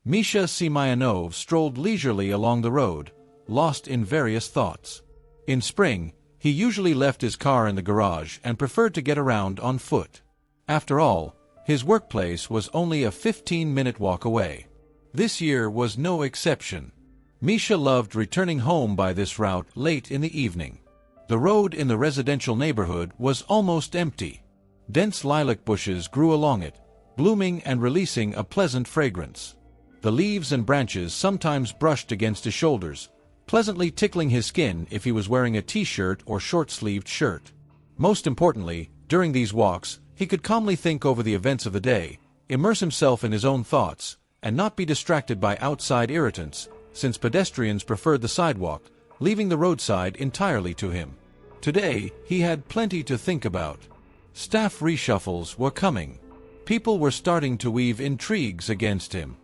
Misha Semyonov strolled leisurely along the road, lost in various thoughts. In spring, he usually left his car in the garage and preferred to get around on foot. After all, his workplace was only a 15-minute walk away. This year was no exception. Misha loved returning home by this route late in the evening. The road in the residential neighborhood was almost empty. Dense lilac bushes grew along it, blooming and releasing a pleasant fragrance. The leaves and branches sometimes brushed against his shoulders, pleasantly tickling his skin if he was wearing a t-shirt or short-sleeved shirt. Most importantly, during these walks, he could calmly think over the events of the day, immerse himself in his own thoughts, and not be distracted by outside irritants, since pedestrians preferred the sidewalk, leaving the roadside entirely to him. Today, he had plenty to think about. Staff reshuffles were coming. People were starting to weave intrigues against him.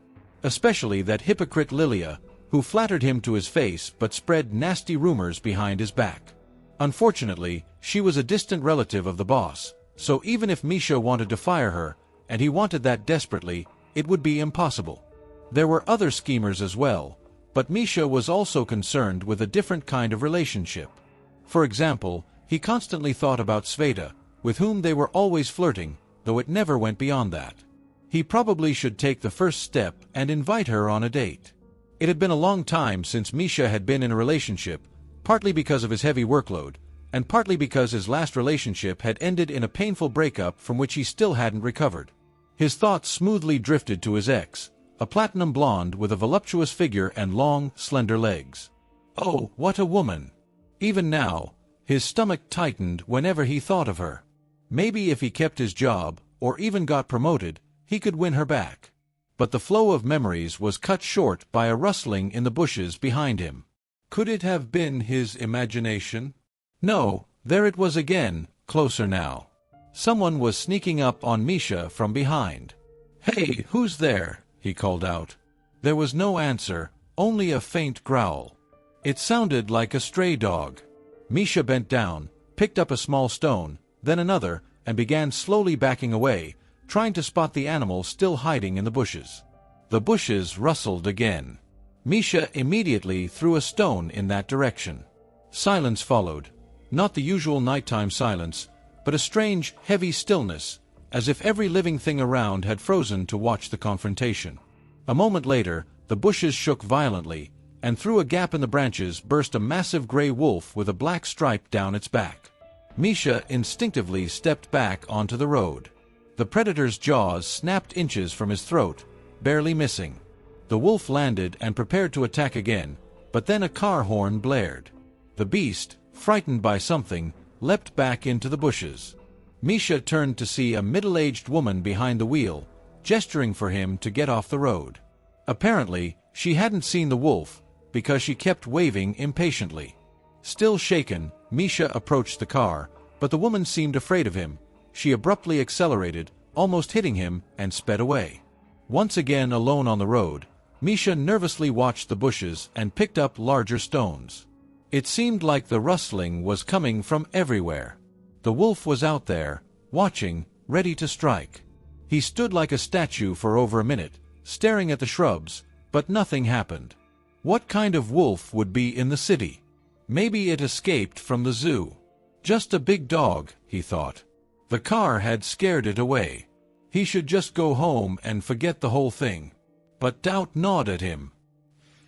Especially that hypocrite Lilia, who flattered him to his face but spread nasty rumors behind his back. Unfortunately, she was a distant relative of the boss, so even if Misha wanted to fire her, and he wanted that desperately, it would be impossible. There were other schemers as well, but Misha was also concerned with a different kind of relationship. For example, he constantly thought about Sveta, with whom they were always flirting, though it never went beyond that. He probably should take the first step and invite her on a date. It had been a long time since Misha had been in a relationship, partly because of his heavy workload, and partly because his last relationship had ended in a painful breakup from which he still hadn't recovered. His thoughts smoothly drifted to his ex, a platinum blonde with a voluptuous figure and long, slender legs. Oh, what a woman! Even now, his stomach tightened whenever he thought of her. Maybe if he kept his job, or even got promoted, he could win her back. But the flow of memories was cut short by a rustling in the bushes behind him. Could it have been his imagination? No, there it was again, closer now. Someone was sneaking up on Misha from behind. "Hey, who's there?" he called out. There was no answer, only a faint growl. It sounded like a stray dog. Misha bent down, picked up a small stone, then another, and began slowly backing away, trying to spot the animal still hiding in the bushes. The bushes rustled again. Misha immediately threw a stone in that direction. Silence followed. Not the usual nighttime silence, but a strange, heavy stillness, as if every living thing around had frozen to watch the confrontation. A moment later, the bushes shook violently, and through a gap in the branches burst a massive gray wolf with a black stripe down its back. Misha instinctively stepped back onto the road. The predator's jaws snapped inches from his throat, barely missing. The wolf landed and prepared to attack again, but then a car horn blared. The beast, frightened by something, leapt back into the bushes. Misha turned to see a middle-aged woman behind the wheel, gesturing for him to get off the road. Apparently, she hadn't seen the wolf, because she kept waving impatiently. Still shaken, Misha approached the car, but the woman seemed afraid of him. She abruptly accelerated, almost hitting him, and sped away. Once again alone on the road, Misha nervously watched the bushes and picked up larger stones. It seemed like the rustling was coming from everywhere. The wolf was out there, watching, ready to strike. He stood like a statue for over a minute, staring at the shrubs, but nothing happened. What kind of wolf would be in the city? Maybe it escaped from the zoo. Just a big dog, he thought. The car had scared it away. He should just go home and forget the whole thing. But doubt gnawed at him.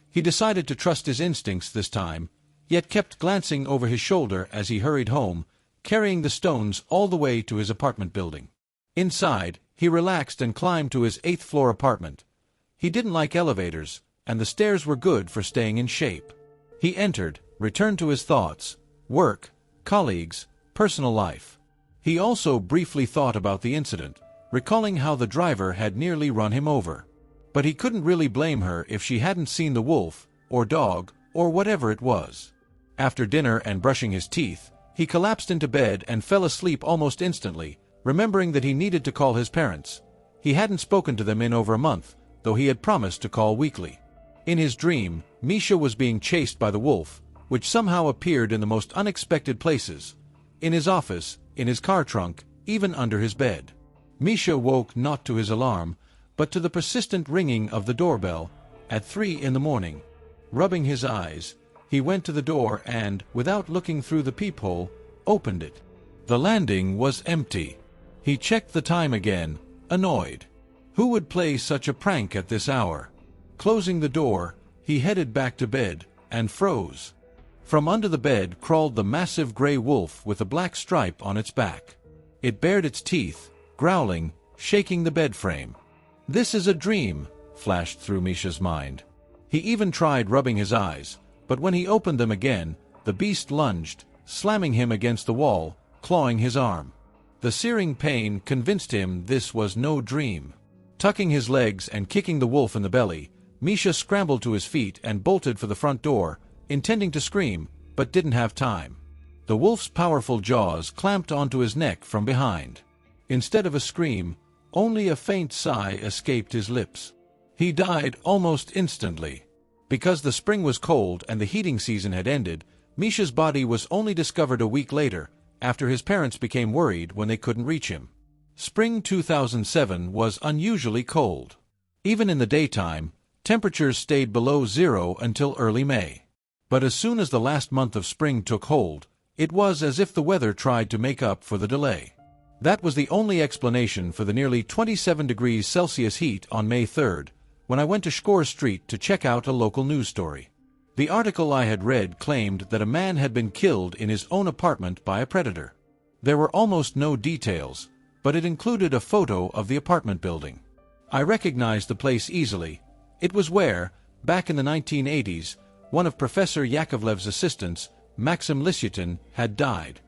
He decided to trust his instincts this time, yet kept glancing over his shoulder as he hurried home, carrying the stones all the way to his apartment building. Inside, he relaxed and climbed to his 8th-floor apartment. He didn't like elevators, and the stairs were good for staying in shape. He entered, returned to his thoughts, work, colleagues, personal life. He also briefly thought about the incident, recalling how the driver had nearly run him over. But he couldn't really blame her if she hadn't seen the wolf, or dog, or whatever it was. After dinner and brushing his teeth, he collapsed into bed and fell asleep almost instantly, remembering that he needed to call his parents. He hadn't spoken to them in over a month, though he had promised to call weekly. In his dream, Misha was being chased by the wolf, which somehow appeared in the most unexpected places. In his office, in his car trunk, even under his bed. Misha woke not to his alarm, but to the persistent ringing of the doorbell at 3 in the morning. Rubbing his eyes, he went to the door and, without looking through the peephole, opened it. The landing was empty. He checked the time again, annoyed. Who would play such a prank at this hour? Closing the door, he headed back to bed and froze. From under the bed crawled the massive gray wolf with a black stripe on its back. It bared its teeth, growling, shaking the bed frame. "This is a dream," flashed through Misha's mind. He even tried rubbing his eyes, but when he opened them again, the beast lunged, slamming him against the wall, clawing his arm. The searing pain convinced him this was no dream. Tucking his legs and kicking the wolf in the belly, Misha scrambled to his feet and bolted for the front door, intending to scream, but didn't have time. The wolf's powerful jaws clamped onto his neck from behind. Instead of a scream, only a faint sigh escaped his lips. He died almost instantly. Because the spring was cold and the heating season had ended, Misha's body was only discovered a week later, after his parents became worried when they couldn't reach him. Spring 2007 was unusually cold. Even in the daytime, temperatures stayed below zero until early May. But as soon as the last month of spring took hold, it was as if the weather tried to make up for the delay. That was the only explanation for the nearly 27 degrees Celsius heat on May 3rd, when I went to Shore Street to check out a local news story. The article I had read claimed that a man had been killed in his own apartment by a predator. There were almost no details, but it included a photo of the apartment building. I recognized the place easily. It was where, back in the 1980s, one of Professor Yakovlev's assistants, Maxim Lisyutin, had died.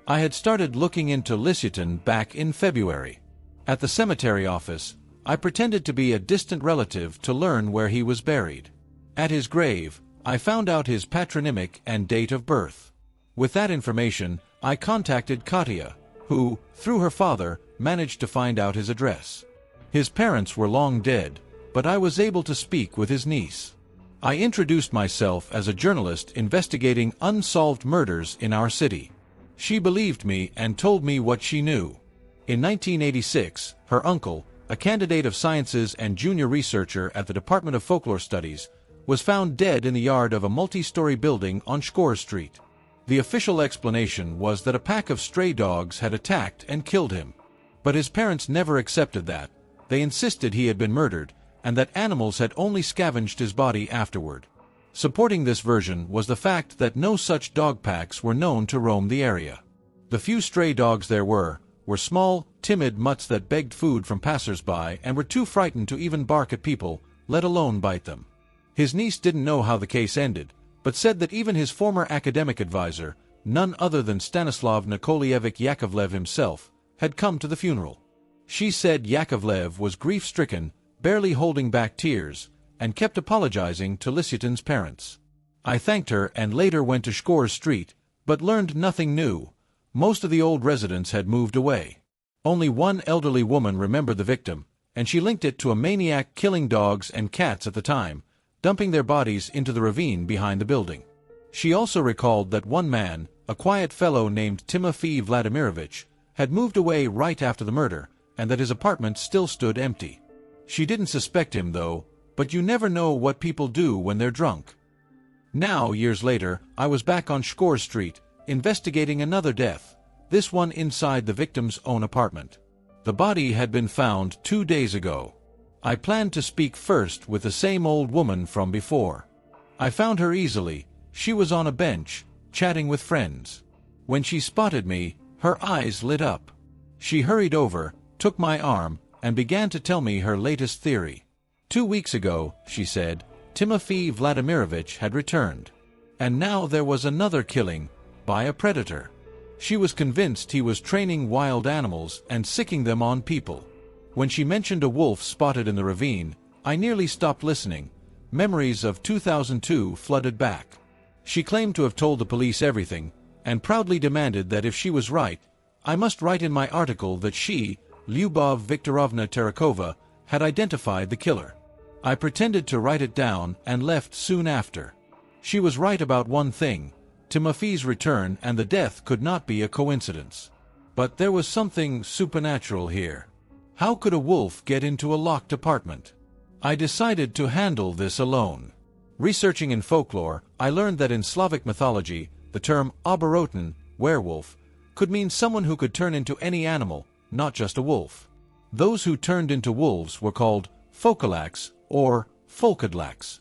I had started looking into Lisyutin back in February. At the cemetery office, I pretended to be a distant relative to learn where he was buried. At his grave, I found out his patronymic and date of birth. With that information, I contacted Katya, who, through her father, managed to find out his address. His parents were long dead, but I was able to speak with his niece. I introduced myself as a journalist investigating unsolved murders in our city. She believed me and told me what she knew. In 1986, her uncle, a candidate of sciences and junior researcher at the Department of Folklore Studies, was found dead in the yard of a multi-story building on Shore Street. The official explanation was that a pack of stray dogs had attacked and killed him. But his parents never accepted that. They insisted he had been murdered, and that animals had only scavenged his body afterward. Supporting this version was the fact that no such dog packs were known to roam the area. The few stray dogs there were small, timid mutts that begged food from passers-by and were too frightened to even bark at people, let alone bite them. His niece didn't know how the case ended, but said that even his former academic advisor, none other than Stanislav Nikolaevich Yakovlev himself, had come to the funeral. She said Yakovlev was grief-stricken, barely holding back tears, and kept apologizing to Lisyutin's parents. I thanked her and later went to Shore Street, but learned nothing new. Most of the old residents had moved away. Only one elderly woman remembered the victim, and she linked it to a maniac killing dogs and cats at the time, dumping their bodies into the ravine behind the building. She also recalled that one man, a quiet fellow named Timofey Vladimirovich, had moved away right after the murder, and that his apartment still stood empty. She didn't suspect him, though, but you never know what people do when they're drunk. Now, years later, I was back on Shore Street, investigating another death, this one inside the victim's own apartment. The body had been found 2 days ago. I planned to speak first with the same old woman from before. I found her easily. She was on a bench, chatting with friends. When she spotted me, her eyes lit up. She hurried over, took my arm, and began to tell me her latest theory. 2 weeks ago, she said, Timofey Vladimirovich had returned. And now there was another killing, by a predator. She was convinced he was training wild animals and sicking them on people. When she mentioned a wolf spotted in the ravine, I nearly stopped listening. Memories of 2002 flooded back. She claimed to have told the police everything, and proudly demanded that if she was right, I must write in my article that she, Lyubov Viktorovna Terekova, had identified the killer. I pretended to write it down and left soon after. She was right about one thing. Timofey's return and the death could not be a coincidence. But there was something supernatural here. How could a wolf get into a locked apartment? I decided to handle this alone. Researching in folklore, I learned that in Slavic mythology, the term oberoten, werewolf, could mean someone who could turn into any animal, not just a wolf. Those who turned into wolves were called folkalax or folkadlax.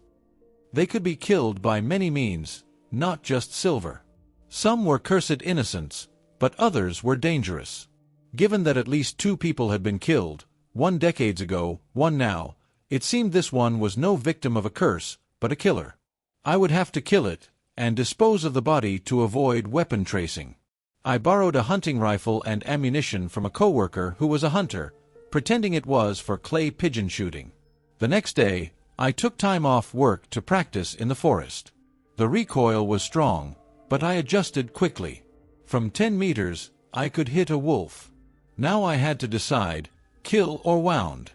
They could be killed by many means, not just silver. Some were cursed innocents, but others were dangerous. Given that at least 2 people had been killed, 1 decades ago, 1 now, it seemed this one was no victim of a curse, but a killer. I would have to kill it, and dispose of the body to avoid weapon tracing. I borrowed a hunting rifle and ammunition from a coworker who was a hunter, pretending it was for clay pigeon shooting. The next day, I took time off work to practice in the forest. The recoil was strong, but I adjusted quickly. From 10 meters, I could hit a wolf. Now I had to decide, kill or wound.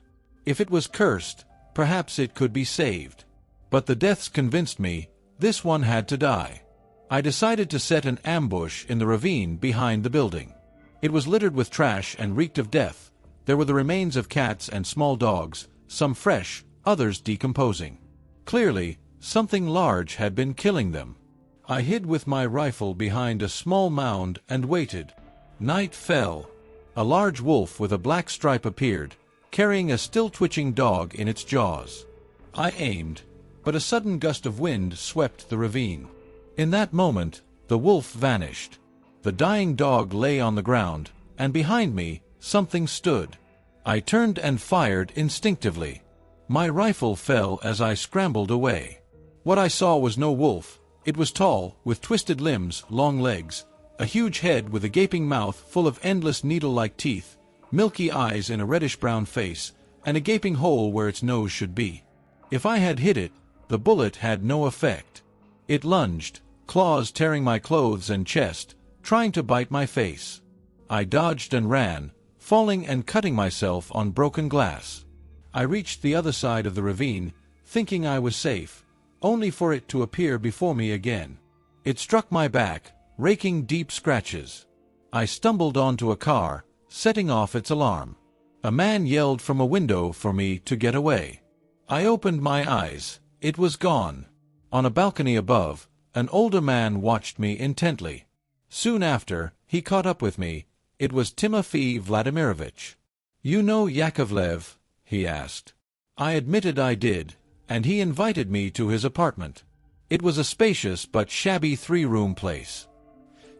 If it was cursed, perhaps it could be saved. But the deaths convinced me, this one had to die. I decided to set an ambush in the ravine behind the building. It was littered with trash and reeked of death. There were the remains of cats and small dogs, some fresh, others decomposing. Clearly, something large had been killing them. I hid with my rifle behind a small mound and waited. Night fell. A large wolf with a black stripe appeared, carrying a still-twitching dog in its jaws. I aimed, but a sudden gust of wind swept the ravine. In that moment, the wolf vanished. The dying dog lay on the ground, and behind me, something stood. I turned and fired instinctively. My rifle fell as I scrambled away. What I saw was no wolf. It was tall, with twisted limbs, long legs, a huge head with a gaping mouth full of endless needle-like teeth, milky eyes in a reddish-brown face, and a gaping hole where its nose should be. If I had hit it, the bullet had no effect. It lunged, claws tearing my clothes and chest, trying to bite my face. I dodged and ran, falling and cutting myself on broken glass. I reached the other side of the ravine, thinking I was safe, only for it to appear before me again. It struck my back, raking deep scratches. I stumbled onto a car, setting off its alarm. A man yelled from a window for me to get away. I opened my eyes. It was gone. On a balcony above, an older man watched me intently. Soon after, he caught up with me. It was Timofey Vladimirovich. "You know Yakovlev?" he asked. I admitted I did, and he invited me to his apartment. It was a spacious but shabby 3-room place.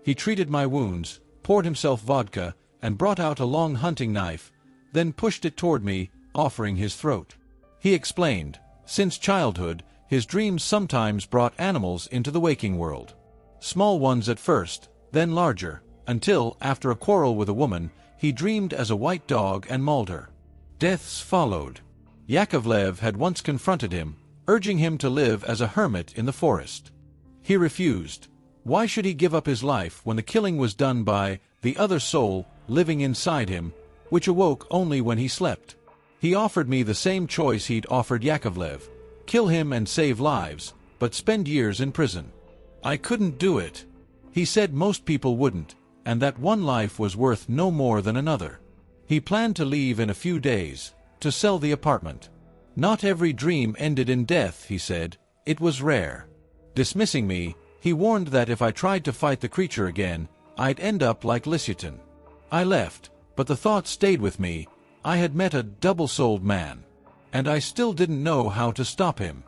He treated my wounds, poured himself vodka, and brought out a long hunting knife, then pushed it toward me, offering his throat. He explained, since childhood, his dreams sometimes brought animals into the waking world. Small ones at first, then larger, until, after a quarrel with a woman, he dreamed as a white dog and mauled her. Deaths followed. Yakovlev had once confronted him, urging him to live as a hermit in the forest. He refused. Why should he give up his life when the killing was done by the other soul living inside him, which awoke only when he slept? He offered me the same choice he'd offered Yakovlev: kill him and save lives, but spend years in prison. I couldn't do it. He said most people wouldn't, and that one life was worth no more than another. He planned to leave in a few days, to sell the apartment. Not every dream ended in death, he said. It was rare. Dismissing me, he warned that if I tried to fight the creature again, I'd end up like Lisyutin. I left, but the thought stayed with me. I had met a double-souled man, and I still didn't know how to stop him.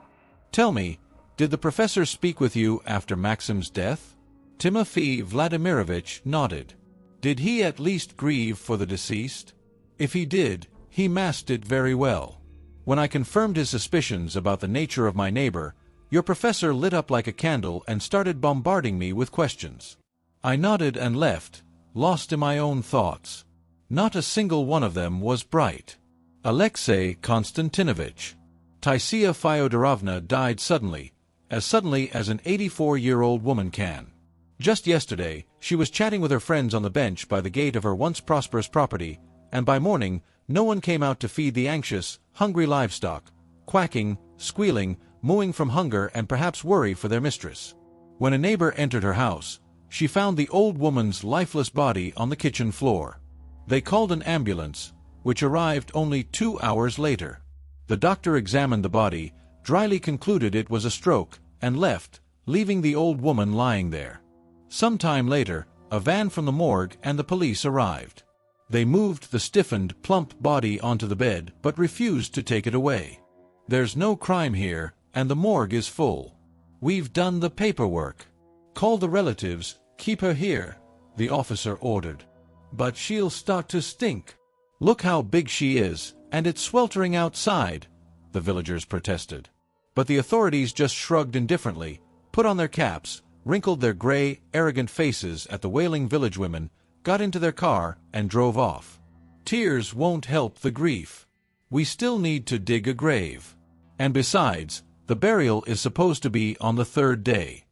Tell me, did the professor speak with you after Maxim's death? Timofey Vladimirovich nodded. Did he at least grieve for the deceased? If he did, he masked it very well. When I confirmed his suspicions about the nature of my neighbor, your professor lit up like a candle and started bombarding me with questions. I nodded and left, lost in my own thoughts. Not a single one of them was bright. Alexei Konstantinovich. Taisia Fyodorovna died suddenly as an 84-year-old woman can. Just yesterday, she was chatting with her friends on the bench by the gate of her once prosperous property, and by morning, no one came out to feed the anxious, hungry livestock, quacking, squealing, mooing from hunger and perhaps worry for their mistress. When a neighbor entered her house, she found the old woman's lifeless body on the kitchen floor. They called an ambulance, which arrived only 2 hours later. The doctor examined the body, dryly concluded it was a stroke, and left, leaving the old woman lying there. Some time later, a van from the morgue and the police arrived. They moved the stiffened, plump body onto the bed but refused to take it away. "There's no crime here, and the morgue is full. We've done the paperwork. Call the relatives, keep her here," the officer ordered. "But she'll start to stink. Look how big she is, and it's sweltering outside," the villagers protested. But the authorities just shrugged indifferently, put on their caps, wrinkled their gray, arrogant faces at the wailing village women, got into their car, and drove off. Tears won't help the grief. We still need to dig a grave. And besides, the burial is supposed to be on the 3rd day.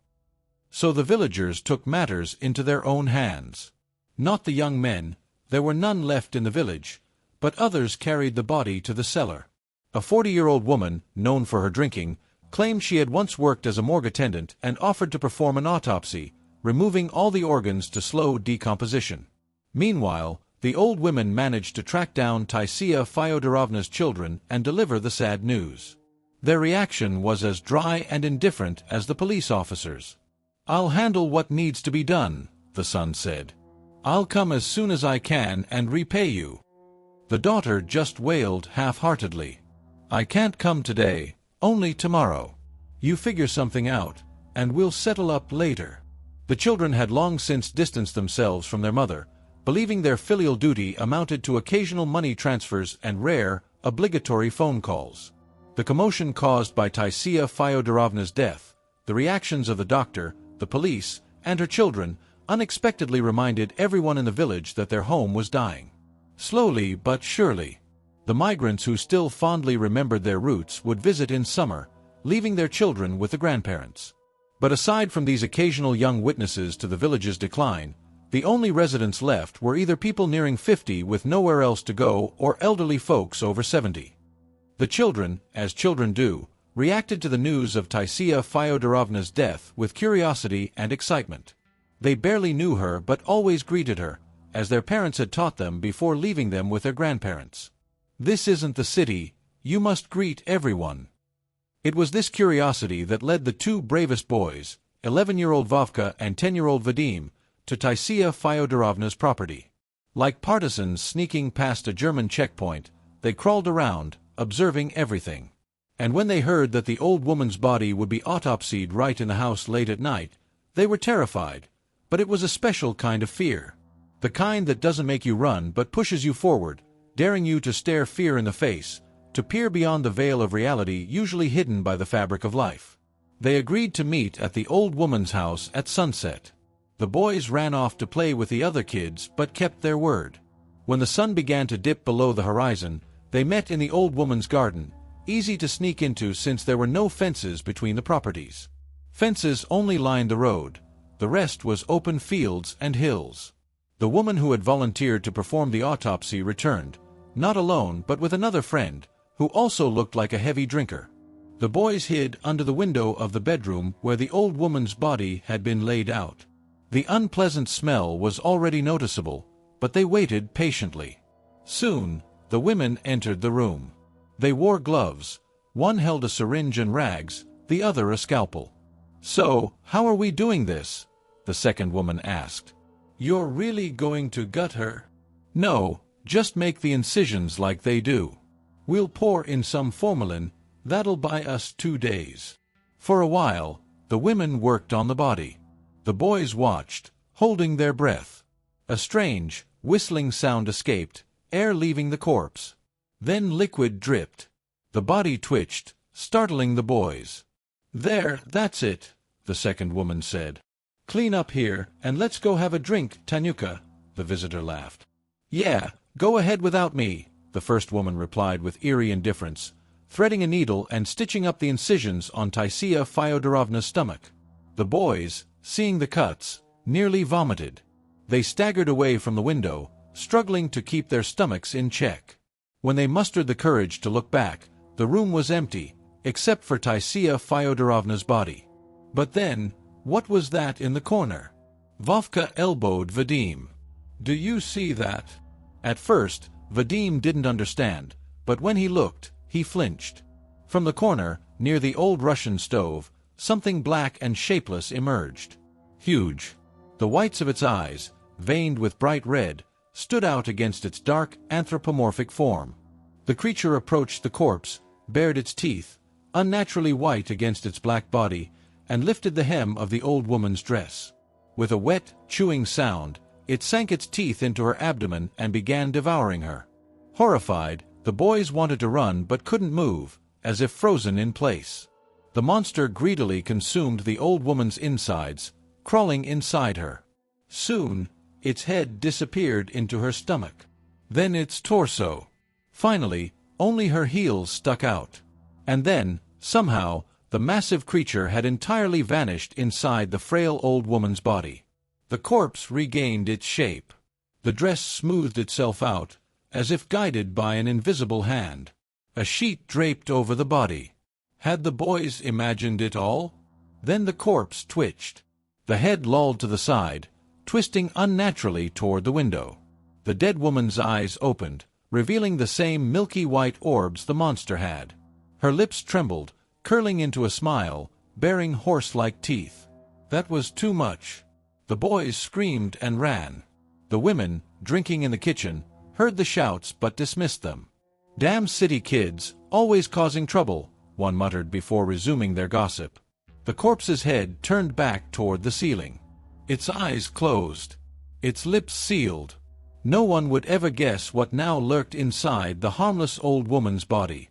So the villagers took matters into their own hands. Not the young men, there were none left in the village, but others carried the body to the cellar. A 40-year-old woman, known for her drinking, claimed she had once worked as a morgue attendant and offered to perform an autopsy, removing all the organs to slow decomposition. Meanwhile, the old women managed to track down Taisia Fyodorovna's children and deliver the sad news. Their reaction was as dry and indifferent as the police officers. "I'll handle what needs to be done," the son said. "I'll come as soon as I can and repay you." The daughter just wailed half-heartedly. "I can't come today, only tomorrow. You figure something out, and we'll settle up later." The children had long since distanced themselves from their mother, believing their filial duty amounted to occasional money transfers and rare, obligatory phone calls. The commotion caused by Taisia Fyodorovna's death, the reactions of the doctor, the police, and her children, unexpectedly reminded everyone in the village that their home was dying. Slowly but surely, the migrants who still fondly remembered their roots would visit in summer, leaving their children with the grandparents. But aside from these occasional young witnesses to the village's decline, the only residents left were either people nearing 50 with nowhere else to go or elderly folks over 70. The children, as children do, reacted to the news of Taisia Fyodorovna's death with curiosity and excitement. They barely knew her but always greeted her, as their parents had taught them before leaving them with their grandparents. "This isn't the city, you must greet everyone." It was this curiosity that led the two bravest boys, 11-year-old Vovka and 10-year-old Vadim, to Taisia Fyodorovna's property. Like partisans sneaking past a German checkpoint, they crawled around, observing everything. And when they heard that the old woman's body would be autopsied right in the house late at night, they were terrified, but it was a special kind of fear. The kind that doesn't make you run but pushes you forward, daring you to stare fear in the face, to peer beyond the veil of reality usually hidden by the fabric of life. They agreed to meet at the old woman's house at sunset. The boys ran off to play with the other kids but kept their word. When the sun began to dip below the horizon, they met in the old woman's garden, easy to sneak into since there were no fences between the properties. Fences only lined the road. The rest was open fields and hills. The woman who had volunteered to perform the autopsy returned, not alone but with another friend, who also looked like a heavy drinker. The boys hid under the window of the bedroom where the old woman's body had been laid out. The unpleasant smell was already noticeable, but they waited patiently. Soon, the women entered the room. They wore gloves. One held a syringe and rags, the other a scalpel. "So, how are we doing this?" the second woman asked. "You're really going to gut her?" "No, just make the incisions like they do. We'll pour in some formalin, that'll buy us 2 days." For a while, the women worked on the body. The boys watched, holding their breath. A strange, whistling sound escaped, air leaving the corpse. Then liquid dripped. The body twitched, startling the boys. "There, that's it," the second woman said. "Clean up here, and let's go have a drink, Tanyuka," the visitor laughed. "Yeah, go ahead without me," the first woman replied with eerie indifference, threading a needle and stitching up the incisions on Taisia Fyodorovna's stomach. The boys, seeing the cuts, nearly vomited. They staggered away from the window, struggling to keep their stomachs in check. When they mustered the courage to look back, the room was empty, except for Taisia Fyodorovna's body. But then, what was that in the corner? Vovka elbowed Vadim. "Do you see that?" At first, Vadim didn't understand, but when he looked, he flinched. From the corner, near the old Russian stove, something black and shapeless emerged. Huge. The whites of its eyes, veined with bright red, stood out against its dark, anthropomorphic form. The creature approached the corpse, bared its teeth, unnaturally white against its black body, and lifted the hem of the old woman's dress. With a wet, chewing sound, it sank its teeth into her abdomen and began devouring her. Horrified, the boys wanted to run but couldn't move, as if frozen in place. The monster greedily consumed the old woman's insides, crawling inside her. Soon, its head disappeared into her stomach. Then its torso. Finally, only her heels stuck out. And then, somehow, the massive creature had entirely vanished inside the frail old woman's body. The corpse regained its shape. The dress smoothed itself out, as if guided by an invisible hand. A sheet draped over the body. Had the boys imagined it all? Then the corpse twitched. The head lolled to the side, twisting unnaturally toward the window. The dead woman's eyes opened, revealing the same milky white orbs the monster had. Her lips trembled, curling into a smile, bearing horse-like teeth. That was too much. The boys screamed and ran. The women, drinking in the kitchen, heard the shouts but dismissed them. "Damn city kids, always causing trouble," one muttered before resuming their gossip. The corpse's head turned back toward the ceiling. Its eyes closed. Its lips sealed. No one would ever guess what now lurked inside the harmless old woman's body.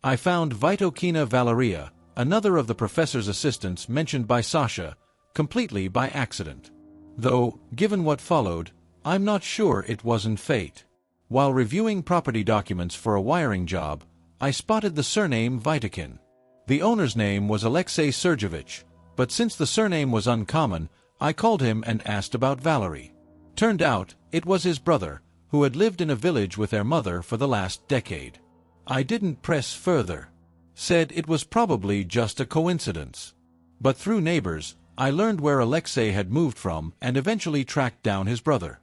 I found Vitokina Valeria, another of the professor's assistants mentioned by Sasha, completely by accident. Though, given what followed, I'm not sure it wasn't fate. While reviewing property documents for a wiring job, I spotted the surname Vitokin. The owner's name was Alexei Sergeyevich, but since the surname was uncommon, I called him and asked about Valerie. Turned out, it was his brother, who had lived in a village with their mother for the last decade. I didn't press further. Said it was probably just a coincidence. But through neighbors, I learned where Alexei had moved from and eventually tracked down his brother.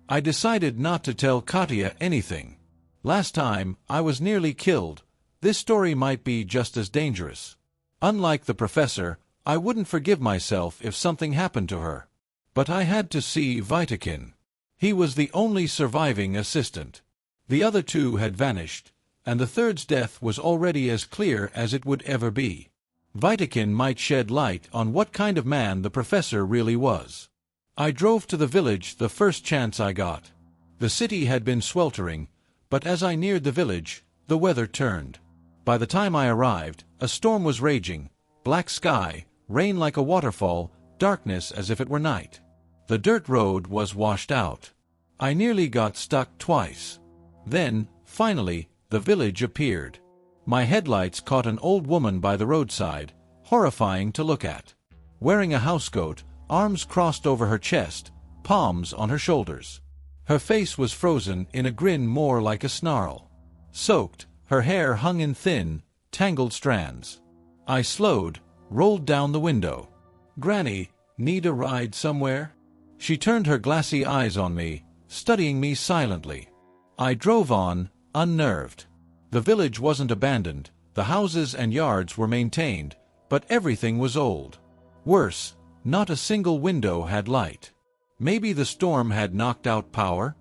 I decided not to tell Katya anything. Last time, I was nearly killed. This story might be just as dangerous. Unlike the professor, I wouldn't forgive myself if something happened to her. But I had to see Vitokin. He was the only surviving assistant. The other two had vanished, and the third's death was already as clear as it would ever be. Vitokin might shed light on what kind of man the professor really was. I drove to the village the first chance I got. The city had been sweltering, but as I neared the village, the weather turned. By the time I arrived, a storm was raging, black sky, rain like a waterfall, darkness as if it were night. The dirt road was washed out. I nearly got stuck twice. Then, finally, the village appeared. My headlights caught an old woman by the roadside, horrifying to look at. Wearing a housecoat, arms crossed over her chest, palms on her shoulders. Her face was frozen in a grin more like a snarl. Soaked, her hair hung in thin, tangled strands. I slowed, rolled down the window. "Granny, need a ride somewhere?" She turned her glassy eyes on me, studying me silently. I drove on, unnerved. The village wasn't abandoned, the houses and yards were maintained, but everything was old. Worse, not a single window had light. Maybe the storm had knocked out power?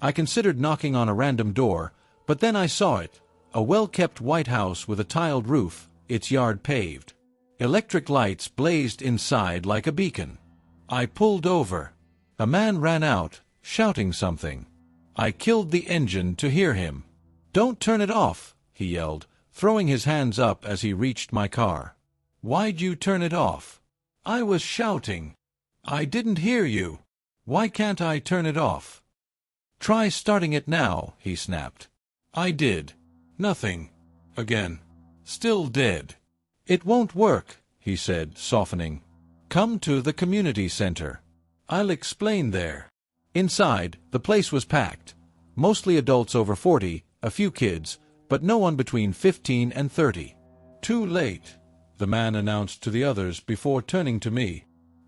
I considered knocking on a random door, but then I saw it, a well-kept white house with a tiled roof, its yard paved. Electric lights blazed inside like a beacon. I pulled over. A man ran out, shouting something. I killed the engine to hear him. "Don't turn it off," he yelled, throwing his hands up as he reached my car. "Why'd you turn it off?" "I was shouting." "I didn't hear you. Why can't I turn it off?" "Try starting it now," he snapped. I did. Nothing. Again. Still dead. "It won't work," he said, softening. "Come to the community center. I'll explain there." Inside, the place was packed. Mostly adults over 40, a few kids, but no one between 15 and 30. "Too late," the man announced to the others before turning to me.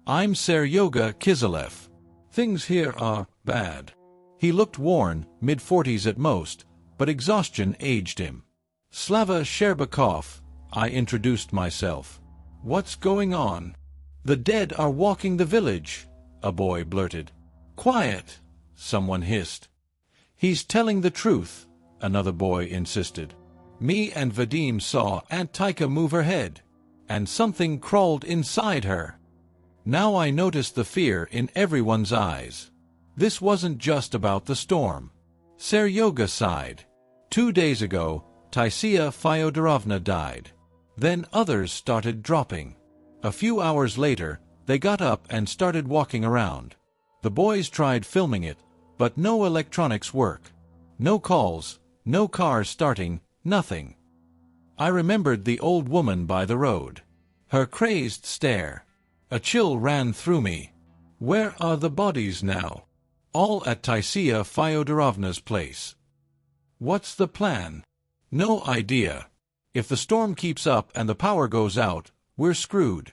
"I'm Seryoga Kiselev. Things here are bad." He looked worn, mid-40s at most, but exhaustion aged him. Slava Sherbakov, I introduced myself. What's going on? The dead are walking the village, a boy blurted. Quiet, someone hissed. He's telling the truth, another boy insisted. Me and Vadim saw Aunt Taika move her head, and something crawled inside her. Now I noticed the fear in everyone's eyes. This wasn't just about the storm. Seryoga sighed. 2 days ago, Taisia Fyodorovna died. Then others started dropping. A few hours later, they got up and started walking around. The boys tried filming it, but no electronics work. No calls, no cars starting, nothing. I remembered the old woman by the road. Her crazed stare. A chill ran through me. Where are the bodies now? All at Taisia Fyodorovna's place. What's the plan? No idea. If the storm keeps up and the power goes out, we're screwed.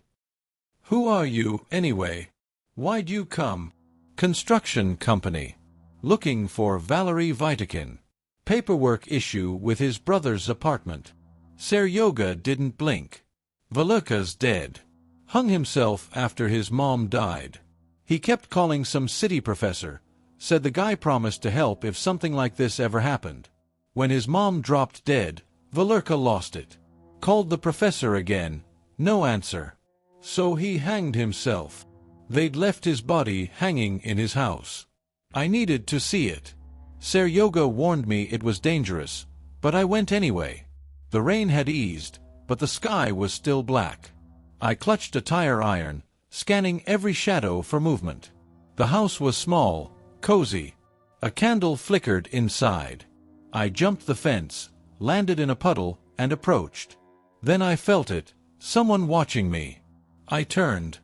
Who are you, anyway? Why'd you come? Construction company. Looking for Valery Vitakin. Paperwork issue with his brother's apartment. Seryoga didn't blink. Valerka's dead. Hung himself after his mom died. He kept calling some city professor. Said the guy promised to help if something like this ever happened. When his mom dropped dead, Valerka lost it. Called the professor again. No answer. So he hanged himself. They'd left his body hanging in his house. I needed to see it. Seryoga warned me it was dangerous, but I went anyway. The rain had eased, but the sky was still black. I clutched a tire iron, scanning every shadow for movement. The house was small, cozy. A candle flickered inside. I jumped the fence, landed in a puddle, and approached. Then I felt it, someone watching me. I turned.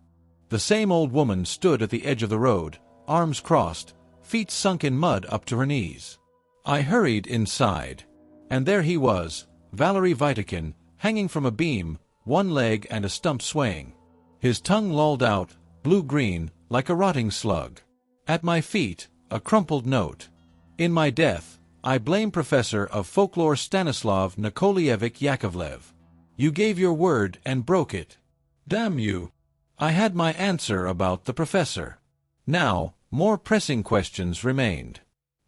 The same old woman stood at the edge of the road, arms crossed, feet sunk in mud up to her knees. I hurried inside. And there he was, Valery Vitakin, hanging from a beam, one leg and a stump swaying. His tongue lolled out, blue-green, like a rotting slug. At my feet, a crumpled note. In my death, I blame Professor of Folklore Stanislav Nikolaevich Yakovlev. You gave your word and broke it. Damn you. I had my answer about the professor. Now, more pressing questions remained.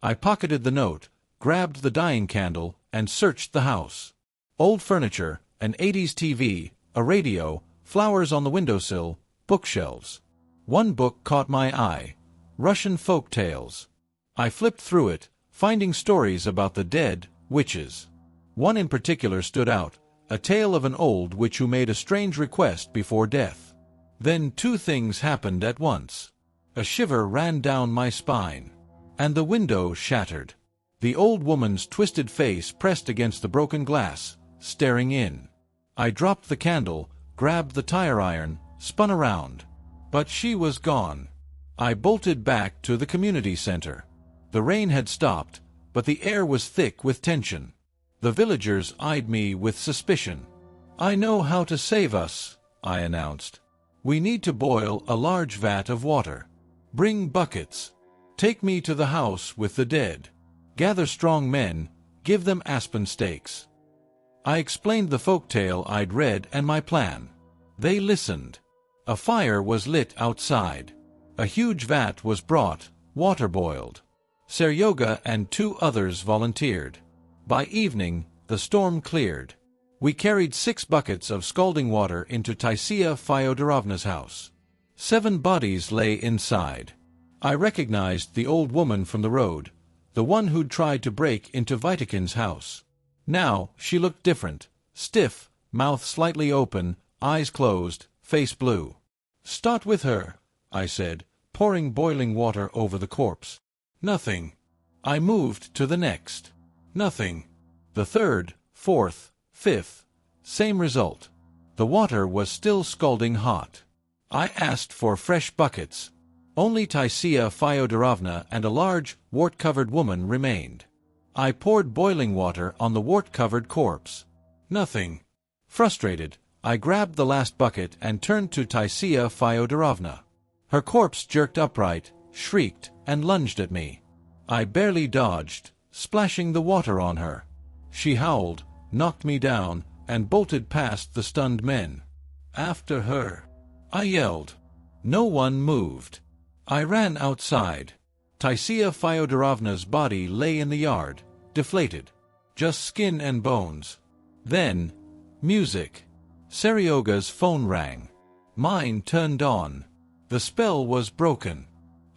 I pocketed the note, grabbed the dying candle, and searched the house. Old furniture, an 80s TV, a radio, flowers on the windowsill, bookshelves. One book caught my eye. Russian folk tales. I flipped through it, finding stories about the dead, witches. One in particular stood out, a tale of an old witch who made a strange request before death. Then two things happened at once. A shiver ran down my spine. And the window shattered. The old woman's twisted face pressed against the broken glass, staring in. I dropped the candle, grabbed the tire iron, spun around. But she was gone. I bolted back to the community center. The rain had stopped, but the air was thick with tension. The villagers eyed me with suspicion. I know how to save us, I announced. We need to boil a large vat of water. Bring buckets. Take me to the house with the dead. Gather strong men, give them aspen stakes. I explained the folktale I'd read and my plan. They listened. A fire was lit outside. A huge vat was brought, water boiled. Seryoga and 2 others volunteered. By evening, the storm cleared. We carried 6 buckets of scalding water into Taisia Fyodorovna's house. 7 bodies lay inside. I recognized the old woman from the road, the one who'd tried to break into Vitakin's house. Now, she looked different, stiff, mouth slightly open, eyes closed, face blue. Start with her, I said, pouring boiling water over the corpse. Nothing. I moved to the next. Nothing. The 3rd, 4th, 5th. Same result. The water was still scalding hot. I asked for fresh buckets. Only Taisia Fyodorovna and a large, wart-covered woman remained. I poured boiling water on the wart-covered corpse. Nothing. Frustrated, I grabbed the last bucket and turned to Taisia Fyodorovna. Her corpse jerked upright, shrieked, and lunged at me. I barely dodged, splashing the water on her. She howled, knocked me down, and bolted past the stunned men. "After her!" I yelled. No one moved. I ran outside. Taisia Fyodorovna's body lay in the yard, deflated. Just skin and bones. Then, music. Seryoga's phone rang. Mine turned on. The spell was broken.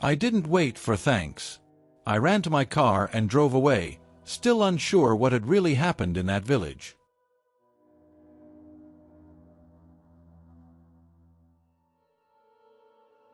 I didn't wait for thanks. I ran to my car and drove away, still unsure what had really happened in that village.